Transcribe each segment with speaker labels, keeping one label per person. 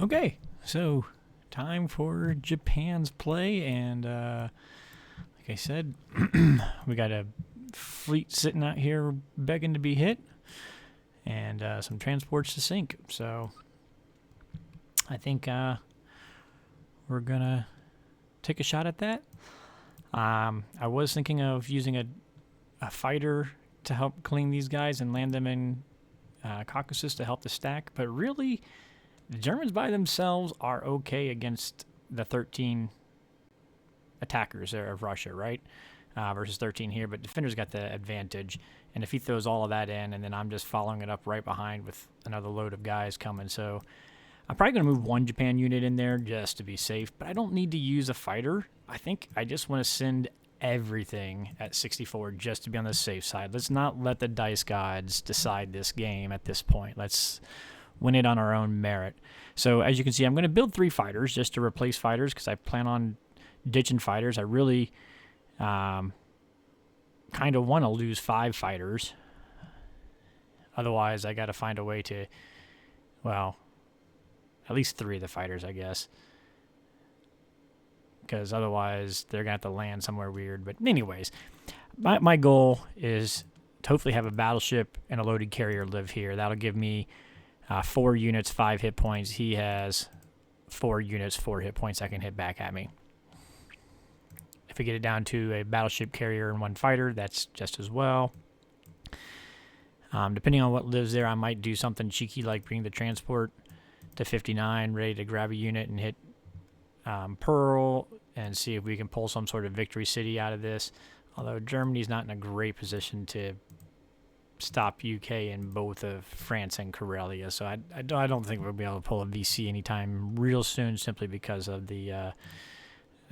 Speaker 1: Okay, so time for Japan's play, and like I said, we got a fleet sitting out here begging to be hit, and some transports to sink. So I think we're gonna take a shot at that. I was thinking of using a fighter to help clean these guys and land them in Caucasus to help the stack, but really the Germans by themselves are okay against the 13 attackers there of Russia, right? Versus 13 here, but Defender's got the advantage. And if he throws all of that in, and then I'm just following it up right behind with another load of guys coming. So I'm probably going to move one Japan unit in there just to be safe, but I don't need to use a fighter. I think I just want to send everything at 64 just to be on the safe side. Let's not let the dice gods decide this game at this point. Let's win it on our own merit. So as you can see, I'm going to build 3 fighters just to replace fighters because I plan on ditching fighters. I really kind of want to lose 5 fighters. Otherwise, I got to find a way to, well, at least 3 of the fighters, I guess. Because otherwise, they're going to have to land somewhere weird. But anyways, my goal is to hopefully have a battleship and a loaded carrier live here. That'll give me 4 units, 5 hit points. He has 4 units, 4 hit points that can hit back at me. If we get it down to a battleship carrier and 1 fighter, that's just as well. Depending on what lives there, I might do something cheeky like bring the transport to 59, ready to grab a unit and hit Pearl and see if we can pull some sort of victory city out of this. Although Germany's not in a great position to stop UK in both of France and Karelia, so I don't think we'll be able to pull a VC anytime real soon, simply because of the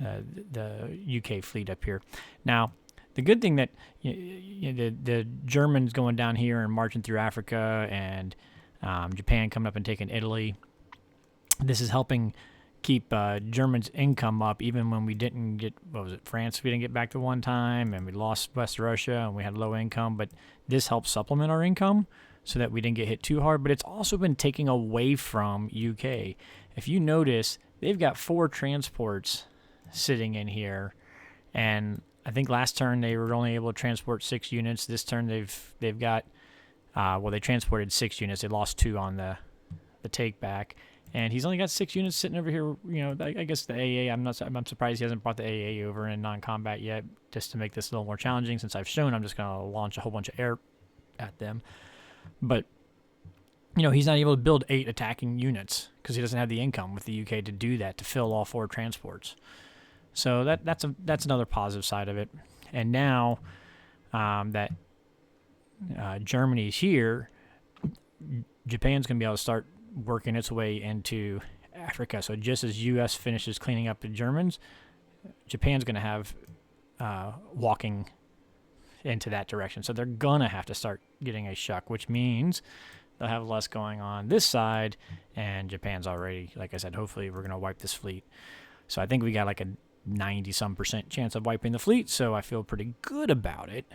Speaker 1: UK fleet up here. Now, the good thing that the Germans going down here and marching through Africa, and Japan coming up and taking Italy, this is helping keep Germans' income up, even when we didn't get, France we didn't get back to one time, and we lost West Russia, and we had low income, but this helps supplement our income so that we didn't get hit too hard, but it's also been taking away from UK. If you notice, they've got 4 transports sitting in here, and I think last turn they were only able to transport 6 units. This turn they've got, they transported 6 units. They lost 2 on the take back. And he's only got 6 units sitting over here. I guess the AA. I'm surprised he hasn't brought the AA over in non-combat yet, just to make this a little more challenging. Since I've shown, I'm just going to launch a whole bunch of air at them. But he's not able to build 8 attacking units because he doesn't have the income with the UK to do that, to fill all 4 transports. So that's another positive side of it. And now that Germany's here, Japan's going to be able to start working its way into Africa. So just as U.S. finishes cleaning up the Germans, Japan's going to have walking into that direction. So they're going to have to start getting a shuck, which means they'll have less going on this side, and Japan's already, like I said, hopefully we're going to wipe this fleet. So I think we got like a 90-some% chance of wiping the fleet, so I feel pretty good about it.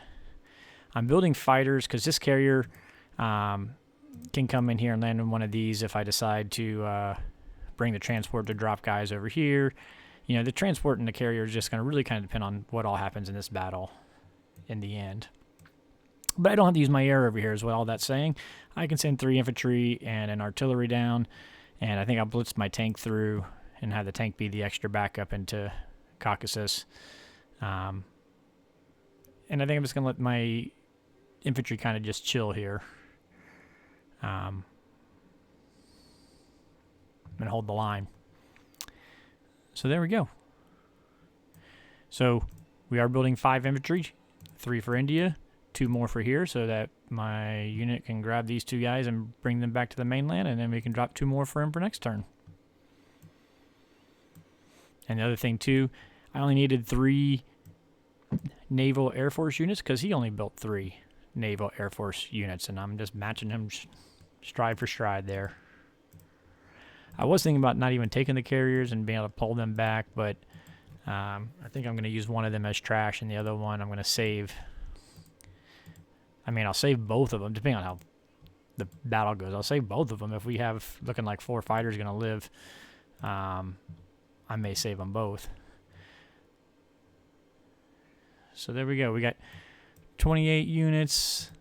Speaker 1: I'm building fighters because this carrier can come in here and land in one of these if I decide to bring the transport to drop guys over here. The transport and the carrier is just going to really kind of depend on what all happens in this battle in the end. But I don't have to use my air over here as well. All that's saying, I can send 3 infantry and an artillery down, and I think I'll blitz my tank through and have the tank be the extra backup into Caucasus. And I think I'm just going to let my infantry kind of just chill here. I'm going to hold the line. So there we go. So we are building 5 infantry, 3 for India, 2 more for here, so that my unit can grab these 2 guys and bring them back to the mainland, and then we can drop 2 more for him for next turn. And the other thing too, I only needed 3 naval air force units because he only built 3 naval air force units, and I'm just matching him stride for stride there. I was thinking about not even taking the carriers and being able to pull them back, but I think I'm going to use one of them as trash, and the other one I'm going to save. I mean, I'll save both of them, depending on how the battle goes. I'll save both of them. If we have looking like 4 fighters going to live, I may save them both. So there we go. We got 28 units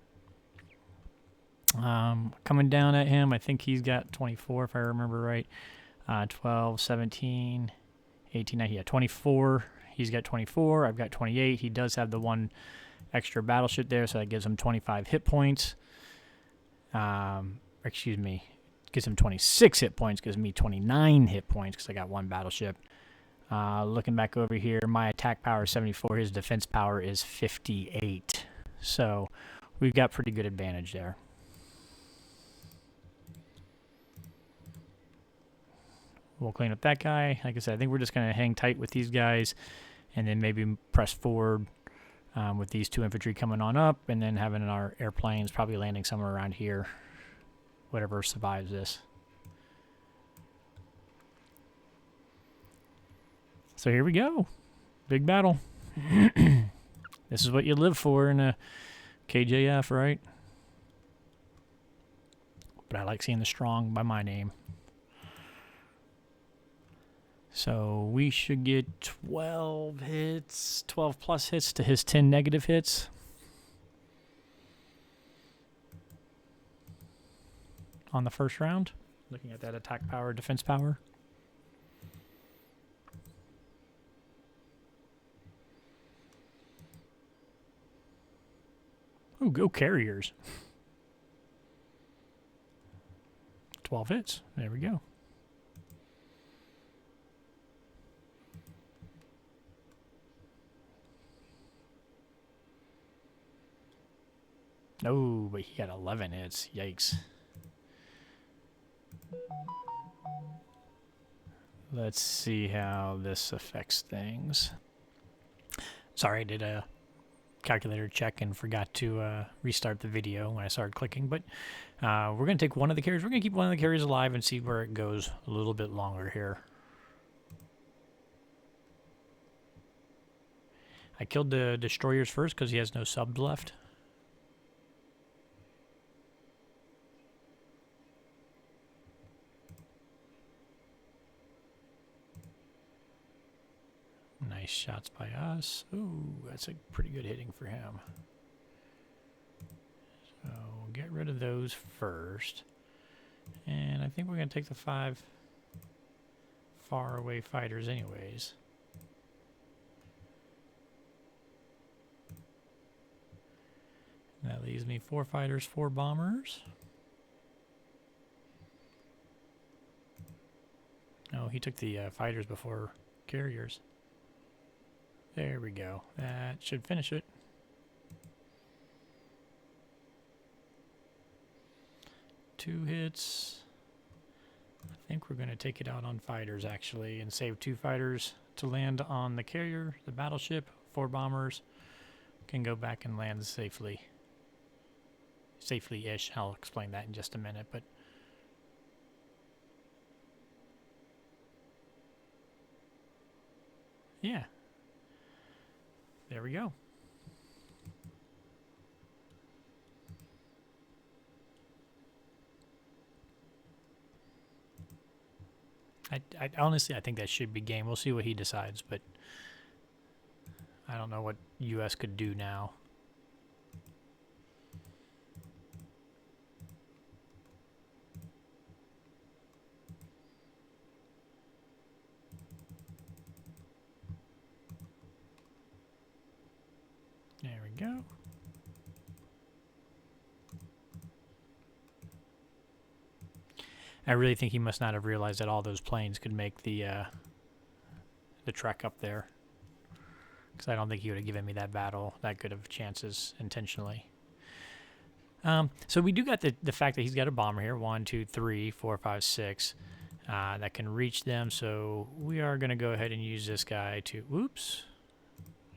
Speaker 1: coming down at him. I think he's got 24 if I remember right. 12, 17, 18, 19, yeah, 24. He's got 24. I've got 28. He does have the one extra battleship there, so that gives him 25 hit points. Excuse me, gives him 26 hit points, gives me 29 hit points because I got one battleship. Looking back over here, my attack power is 74, his defense power is 58. So we've got pretty good advantage there. We'll clean up that guy. Like I said, I think we're just going to hang tight with these guys and then maybe press forward with these 2 infantry coming on up and then having our airplanes probably landing somewhere around here. Whatever survives this. So here we go. Big battle. This is what you live for in a KJF, right? But I like seeing the strong by my name. So we should get 12 hits, 12 plus hits to his 10 negative hits. On the first round. Looking at that attack power, defense power. Oh, go carriers. 12 hits. There we go. No, but he got 11 hits. Yikes. Let's see how this affects things. Sorry, I did a calculator check and forgot to restart the video when I started clicking, but we're going to take one of the carriers. We're going to keep one of the carriers alive and see where it goes a little bit longer here. I killed the destroyers first because he has no subs left. Nice shots by us. Ooh, that's a pretty good hitting for him. So we'll get rid of those first. And I think we're going to take the 5 far away fighters anyways. That leaves me 4 fighters, 4 bombers. Oh, he took the fighters before carriers. There we go. That should finish it. Two hits. I think we're going to take it out on fighters, actually, and save 2 fighters to land on the carrier, the battleship. 4 bombers can go back and land safely. Safely-ish. I'll explain that in just a minute, but... yeah. There we go. I honestly, I think that should be game. We'll see what he decides, but I don't know what US could do now. There we go. I really think he must not have realized that all those planes could make the trek up there. Because I don't think he would have given me that battle, that good of chances intentionally. So we do got the fact that he's got a bomber here. 1, 2, 3, 4, 5, 6. That can reach them. So we are going to go ahead and use this guy to, whoops,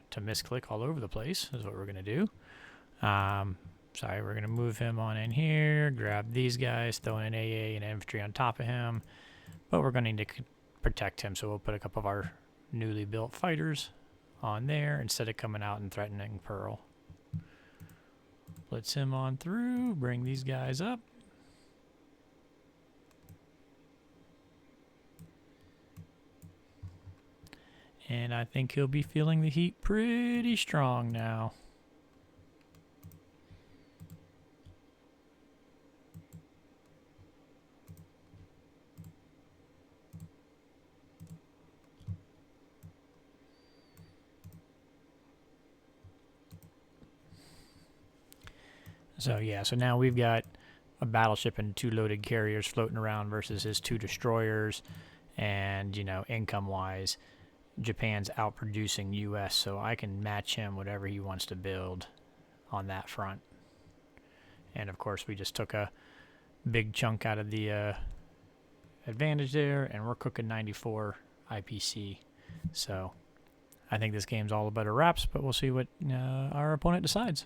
Speaker 1: to misclick all over the place is what we're going to do. Sorry, we're going to move him on in here, grab these guys, throw in AA and infantry on top of him. But we're going to need to protect him, so we'll put a couple of our newly built fighters on there instead of coming out and threatening Pearl. Blitz him on through, bring these guys up. And I think he'll be feeling the heat pretty strong now. So yeah, so now we've got a battleship and 2 loaded carriers floating around versus his 2 destroyers. And, you know, income-wise, Japan's outproducing U.S., so I can match him whatever he wants to build on that front. And, of course, we just took a big chunk out of the advantage there, and we're cooking 94 IPC. So I think this game's all about wraps, but we'll see what our opponent decides.